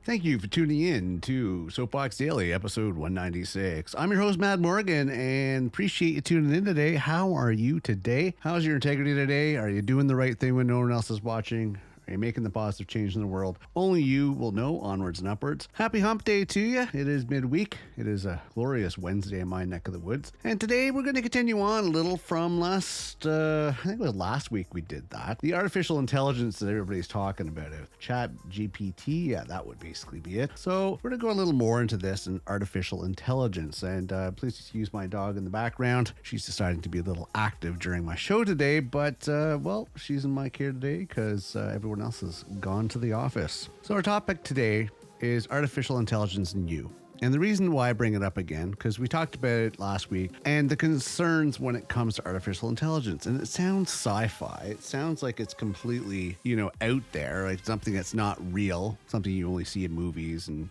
Thank you for tuning in to Soapbox Daily, episode 196. I'm your host, Matt Morgan, and appreciate you tuning in today. How are you today? How's your integrity today? Are you doing the right thing when no one else is watching? Are you making the positive change in the world? Only you will know. Onwards and upwards. Happy hump day to you. It is midweek. It is a glorious Wednesday in my neck of the woods. And today we're going to continue on a little from I think it was last week we did that. The artificial intelligence that everybody's talking about. Chat GPT, yeah, that would basically be it. So we're going to go a little more into this and artificial intelligence. And please excuse my dog in the background. She's deciding to be a little active during my show today. But, well, she's in my care today because everyone else has gone to the office. So our topic today is artificial intelligence and you. And the reason why I bring it up again, because we talked about it last week, and the concerns when it comes to artificial intelligence. And it sounds sci-fi. It sounds like it's completely, out there, like something that's not real, something you only see in movies and,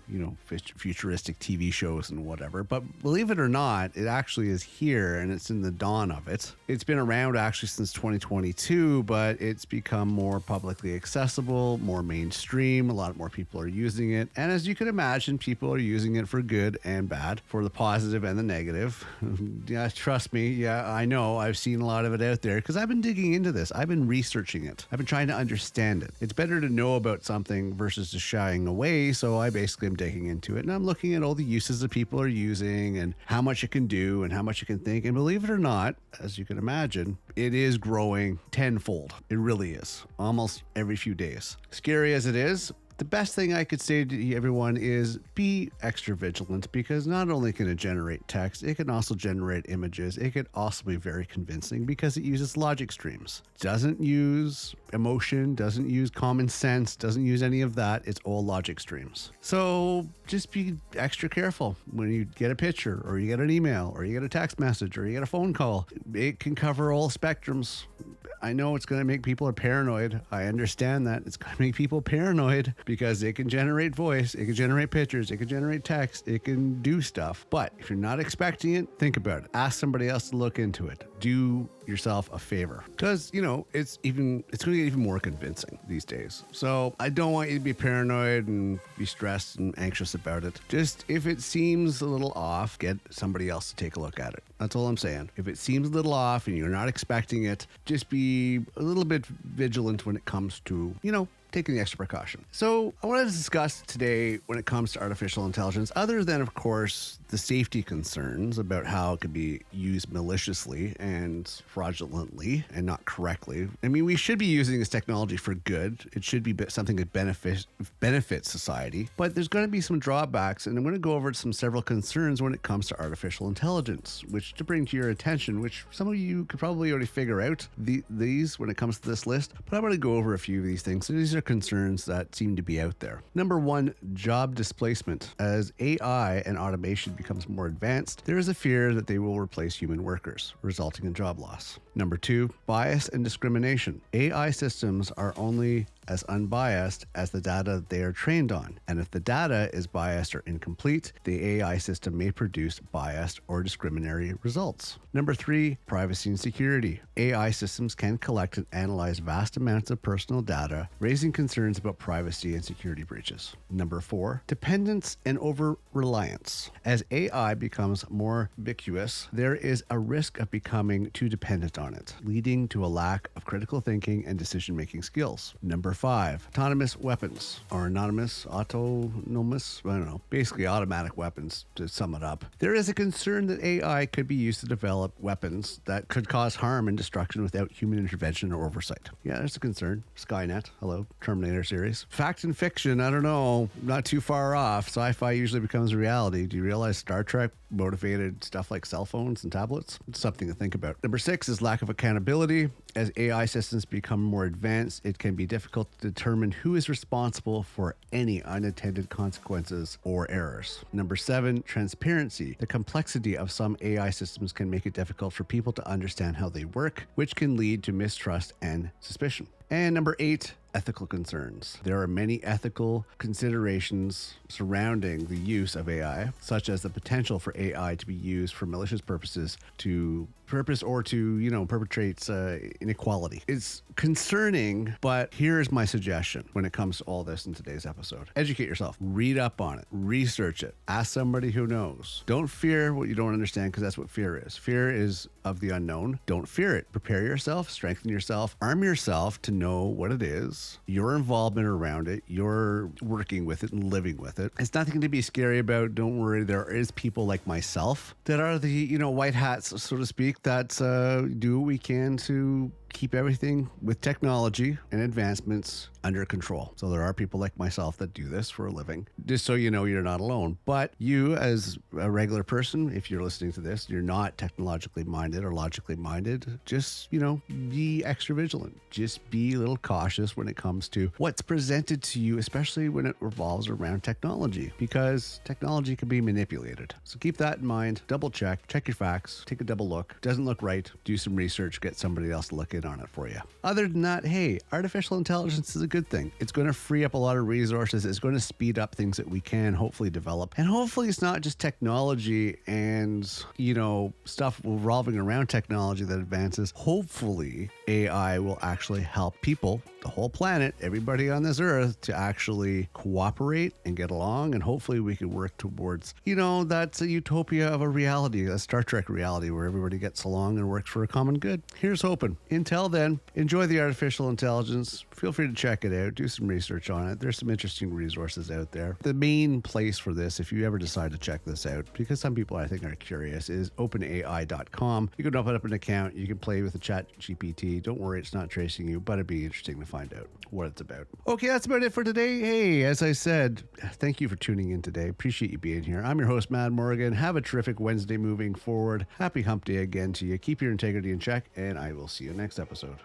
futuristic TV shows and whatever. But believe it or not, it actually is here and it's in the dawn of it. It's been around actually since 2022, but it's become more publicly accessible, more mainstream. A lot more people are using it. And as you can imagine, people are using it for good and bad, for the positive and the negative. Yeah, trust me. Yeah, I know. I've seen a lot of it out there because I've been digging into this. I've been researching it. I've been trying to understand it. It's better to know about something versus just shying away. So I basically am digging into it and I'm looking at all the uses that people are using and how much it can do and how much it can think. And believe it or not, as you can imagine, it is growing tenfold. It really is. Almost every few days. Scary as it is, the best thing I could say to everyone is be extra vigilant, because not only can it generate text, it can also generate images. It could also be very convincing because it uses logic streams. Doesn't use emotion, doesn't use common sense, doesn't use any of that. It's all logic streams. So just be extra careful when you get a picture or you get an email or you get a text message or you get a phone call. It can cover all spectrums. I know it's going to make people paranoid. I understand that. It's going to make people paranoid because it can generate voice, it can generate pictures, it can generate text, it can do stuff. But if you're not expecting it, think about it. Ask somebody else to look into it. Do yourself a favor because, it's going to get even more convincing these days. So I don't want you to be paranoid and be stressed and anxious about it. Just if it seems a little off, get somebody else to take a look at it. That's all I'm saying. If it seems a little off and you're not expecting it, just be a little bit vigilant when it comes to, taking the extra precaution. So I want to discuss today when it comes to artificial intelligence, other than, of course, the safety concerns about how it could be used maliciously and fraudulently and not correctly. I mean, we should be using this technology for good. It should be something that benefits society, but there's going to be some drawbacks, and I'm going to go over several concerns when it comes to artificial intelligence, which to bring to your attention, which some of you could probably already figure out these when it comes to this list, but I'm going to go over a few of these things. So these are concerns that seem to be out there. Number one, job displacement. As AI and automation becomes more advanced, there is a fear that they will replace human workers, resulting in job loss. Number two, bias and discrimination. AI systems are only as unbiased as the data they are trained on. And if the data is biased or incomplete, the AI system may produce biased or discriminatory results. Number three, privacy and security. AI systems can collect and analyze vast amounts of personal data, raising concerns about privacy and security breaches. Number four, dependence and over-reliance. As AI becomes more ubiquitous, there is a risk of becoming too dependent on it, leading to a lack of critical thinking and decision-making skills. Number five, autonomous weapons, or autonomous, I don't know, basically automatic weapons to sum it up. There is a concern that AI could be used to develop weapons that could cause harm and destruction without human intervention or oversight. Yeah, there's a concern. Skynet, hello, Terminator series. Fact and fiction, I don't know, not too far off. Sci-fi usually becomes reality. Do you realize Star Trek motivated stuff like cell phones and tablets? It's something to think about. Number six is lack of accountability. As AI systems become more advanced, it can be difficult to determine who is responsible for any unintended consequences or errors. Number seven, transparency. The complexity of some AI systems can make it difficult for people to understand how they work, which can lead to mistrust and suspicion. And number 8, ethical concerns. There are many ethical considerations surrounding the use of AI, such as the potential for AI to be used for malicious purposes to perpetrate inequality. It's concerning, but here's my suggestion when it comes to all this in today's episode. Educate yourself, read up on it, research it, ask somebody who knows. Don't fear what you don't understand, because that's what fear is. Fear is of the unknown. Don't fear it. Prepare yourself, strengthen yourself, arm yourself to know what it is, your involvement around it, you're working with it and living with it. It's nothing to be scary about. Don't worry. There is people like myself that are the, white hats, so to speak, that do what we can to keep everything with technology and advancements under control. So there are people like myself that do this for a living, just so you know you're not alone. But you, as a regular person, if you're listening to this, you're not technologically minded or logically minded, just, be extra vigilant. Just be a little cautious when it comes to what's presented to you, especially when it revolves around technology, because technology can be manipulated. So keep that in mind. Double check your facts, take a double look. Doesn't look right, do some research, get somebody else to look in on it for you. Other than that, hey, artificial intelligence is a good thing. It's going to free up a lot of resources. It's going to speed up things that we can hopefully develop. And hopefully it's not just technology and, stuff revolving around technology that advances. Hopefully AI will actually help people, the whole planet, everybody on this earth, to actually cooperate and get along. And hopefully we can work towards, that's a utopia of a reality, a Star Trek reality where everybody gets along and works for a common good. Here's hoping. Until then, enjoy the artificial intelligence. Feel free to check it out. Do some research on it. There's some interesting resources out there. The main place for this, if you ever decide to check this out, because some people I think are curious, is openai.com. You can open up an account. You can play with the chat GPT. Don't worry, it's not tracing you, but it'd be interesting to find out what it's about. Okay, that's about it for today. Hey, as I said, thank you for tuning in today. Appreciate you being here. I'm your host, Mad Morgan. Have a terrific Wednesday moving forward. Happy hump day again to you. Keep your integrity in check, and I will see you next episode.